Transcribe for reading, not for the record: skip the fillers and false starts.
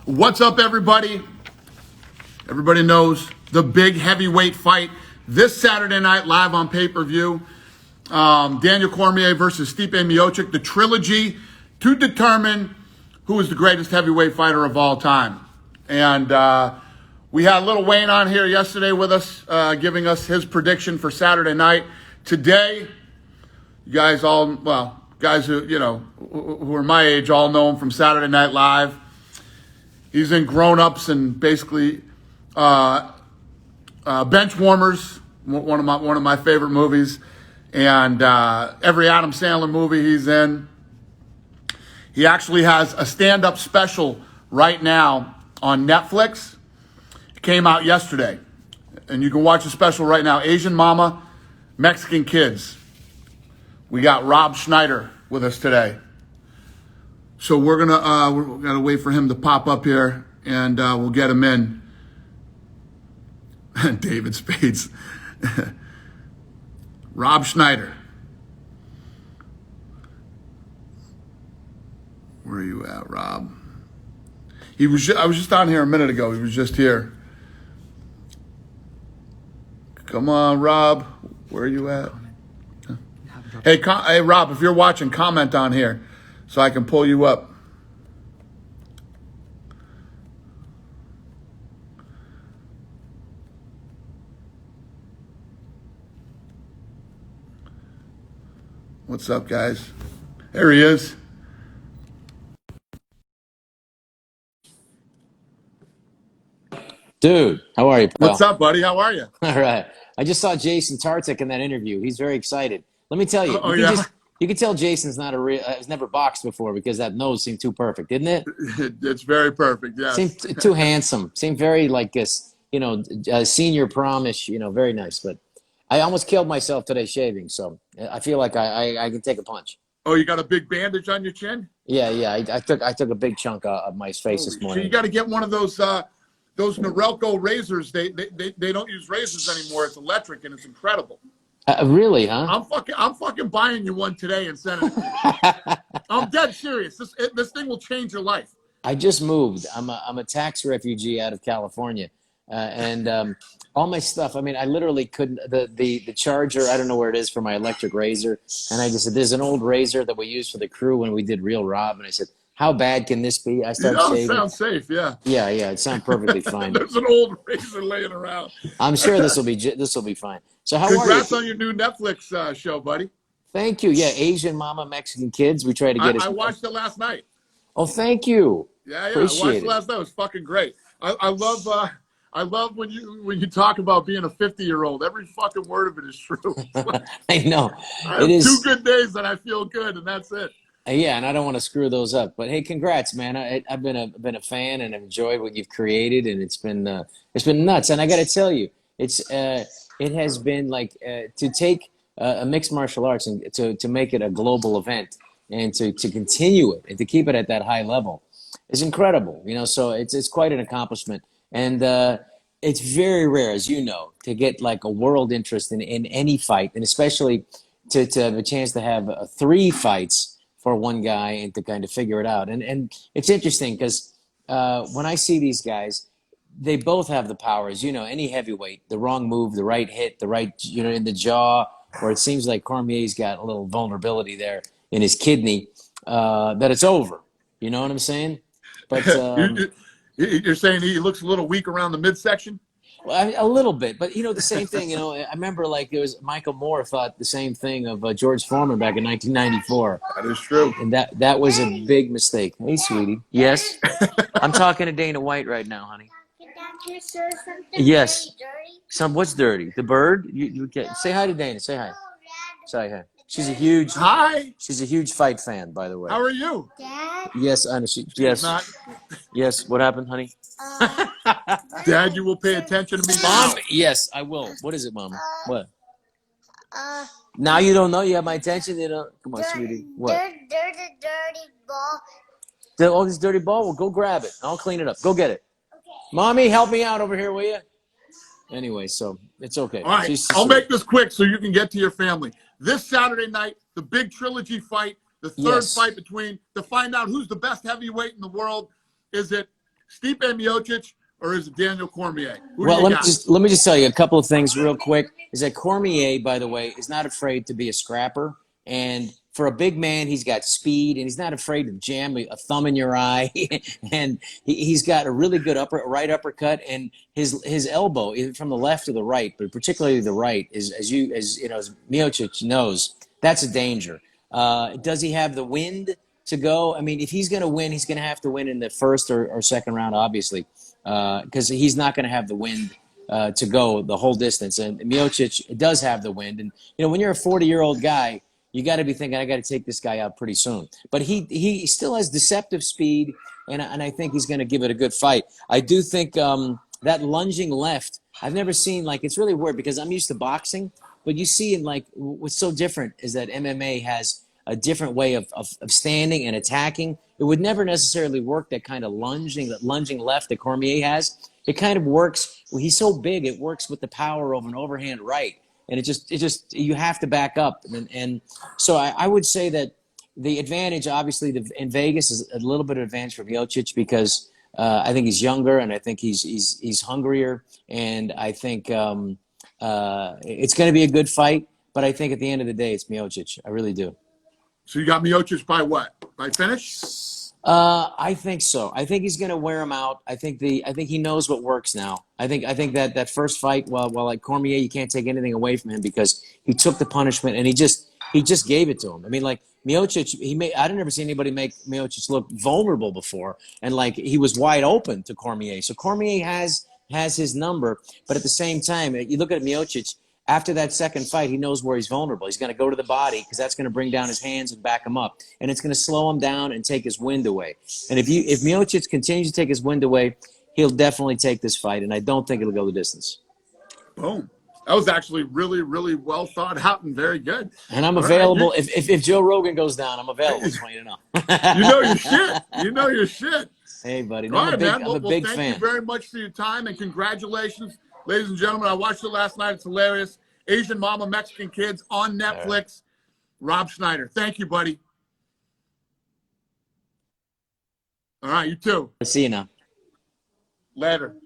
What's up, everybody? Everybody knows the big heavyweight fight this Saturday night live on pay-per-view. Daniel Cormier versus Stipe Mioczyk, the trilogy to determine who is the greatest heavyweight fighter of all time. And we had Little Wayne on here yesterday with us, giving us his prediction for Saturday night. Today, you guys all, well, guys who, who are my age all know him from Saturday Night Live. He's in Grown Ups and basically Bench Warmers, one of my favorite movies, and every Adam Sandler movie he's in. He actually has a stand-up special right now on Netflix. It came out yesterday, and you can watch the special right now. Asian Mama, Mexican Kids. We got Rob Schneider with us today. So we're gonna wait for him to pop up here, and we'll get him in. David Spades, Rob Schneider. Where are you at, Rob? I was just on here a minute ago. He was just here. Come on, Rob. Where are you at? Hey, Rob, if you're watching, comment on here so I can pull you up. What's up, guys? There he is. Dude, how are you, pal? What's up, buddy? How are you? All right. I just saw Jason Tartik in that interview. He's very excited. Let me tell you, you can tell Jason's not a real, has never boxed before because that nose seemed too perfect, didn't it? It's very perfect, yeah. Seemed too handsome. Seemed very like this, senior promise, very nice. But I almost killed myself today shaving, so I feel like I can take a punch. Oh, you got a big bandage on your chin? Yeah. I took a big chunk of my face this morning. So you got to get one of those norelco razors. They don't use razors anymore. It's electric and it's incredible. Really, huh? I'm fucking buying you one today and sending it to you. I'm dead serious. This thing will change your life. I just moved. I'm a tax refugee out of California, and all my stuff. I mean, I literally couldn't. The charger. I don't know where it is for my electric razor, and I just said, "There's an old razor that we used for the crew when we did Real Rob," and I said, how bad can this be? I started shaving. It sounds safe, yeah. Yeah, it sounds perfectly fine. There's an old razor laying around. I'm sure this will be fine. So how are you? Congrats on your new Netflix show, buddy. Thank you. Yeah, Asian Mama, Mexican Kids. We try to get it. I watched it last night. Oh, thank you. Yeah. Appreciate I watched it last night. It was fucking great. I love when you talk about being a 50-year-old. Every fucking word of it is true. I know. It is 2 good days that I feel good, and that's it. Yeah, and I don't want to screw those up. But hey, congrats, man! I've been a fan and I've enjoyed what you've created, and it's been nuts. And I got to tell you, it has been like to take a mixed martial arts and to make it a global event and to continue it and to keep it at that high level is incredible. So it's quite an accomplishment, and it's very rare, as you know, to get like a world interest in any fight, and especially to have a chance to have 3 fights for one guy and to kind of figure it out. And it's interesting because when I see these guys, they both have the powers, any heavyweight, the wrong move, the right hit, the right, in the jaw, or it seems like Cormier's got a little vulnerability there in his kidney, that it's over. You know what I'm saying? But you're saying he looks a little weak around the midsection? Well, a little bit, but the same thing. I remember like it was Michael Moore thought the same thing of George Foreman back in 1994. That is true, and that was a big mistake. Hey, sweetie. Yes, I'm talking to Dana White right now, honey. Yes. What's dirty? The bird? You get say hi to Dana. Say hi. Say hi. She's a huge fight fan, by the way. How are you? Dad? Yes, Anna. Yes. Yes. What happened, honey? Dad, you will pay attention to me, Mom. Yes, I will. What is it, Mom? What? Now you don't know. You have my attention. Come on, sweetie. What? There's a dirty ball. Oh, this dirty ball. Well, go grab it. I'll clean it up. Go get it. Okay. Mommy, help me out over here, will you? Anyway, so it's okay. All right, I'll make this quick so you can get to your family. This Saturday night, the big trilogy fight, the third fight to find out who's the best heavyweight in the world. Is it Stipe Miocic or is it Daniel Cormier? Who do Well, you got? let me just tell you a couple of things real quick. Is that Cormier, by the way, is not afraid to be a scrapper, and for a big man, he's got speed, and he's not afraid to jam a thumb in your eye, and he's got a really good right uppercut, and his elbow, either from the left or the right, but particularly the right, is as you know, as Miocic knows, that's a danger. Does he have the wind to go? I mean, if he's going to win, he's going to have to win in the first or second round, obviously, because he's not going to have the wind to go the whole distance. And Miocic does have the wind. And, you know, when you're a 40-year-old guy, you got to be thinking, I got to take this guy out pretty soon. But he still has deceptive speed, and I think he's going to give it a good fight. I do think that lunging left, I've never seen, like, it's really weird because I'm used to boxing, but you see in, like, what's so different is that MMA has a different way of standing and attacking. It would never necessarily work, that kind of lunging left that Cormier has. It kind of works. Well, he's so big, it works with the power of an overhand right. And it just you have to back up. And so I would say that the advantage, obviously, in Vegas is a little bit of advantage for Miocic because I think he's younger and I think he's hungrier. And I think it's going to be a good fight. But I think at the end of the day, it's Miocic. I really do. So you got Miocic by what? By finish? I think so. I think he's going to wear him out. I think he knows what works now. I think that first fight, while like Cormier, you can't take anything away from him because he took the punishment and he just gave it to him. I mean, like Miocic, I'd never seen anybody make Miocic look vulnerable before, and like he was wide open to Cormier. So Cormier has his number, but at the same time, you look at Miocic. After that second fight, he knows where he's vulnerable. He's going to go to the body because that's going to bring down his hands and back him up. And it's going to slow him down and take his wind away. And if Miocic continues to take his wind away, he'll definitely take this fight. And I don't think it'll go the distance. Boom. That was actually really, really well thought out and very good. And I'm available. Right. If Joe Rogan goes down, I'm available. Just want you to know. You know your shit. You know your shit. Hey, buddy. No, All right, man. I'm a big fan. Thank you very much for your time and congratulations. Ladies and gentlemen, I watched it last night. It's hilarious. Asian Mama, Mexican Kids on Netflix. Right. Rob Schneider. Thank you, buddy. All right, you too. See you now. Later.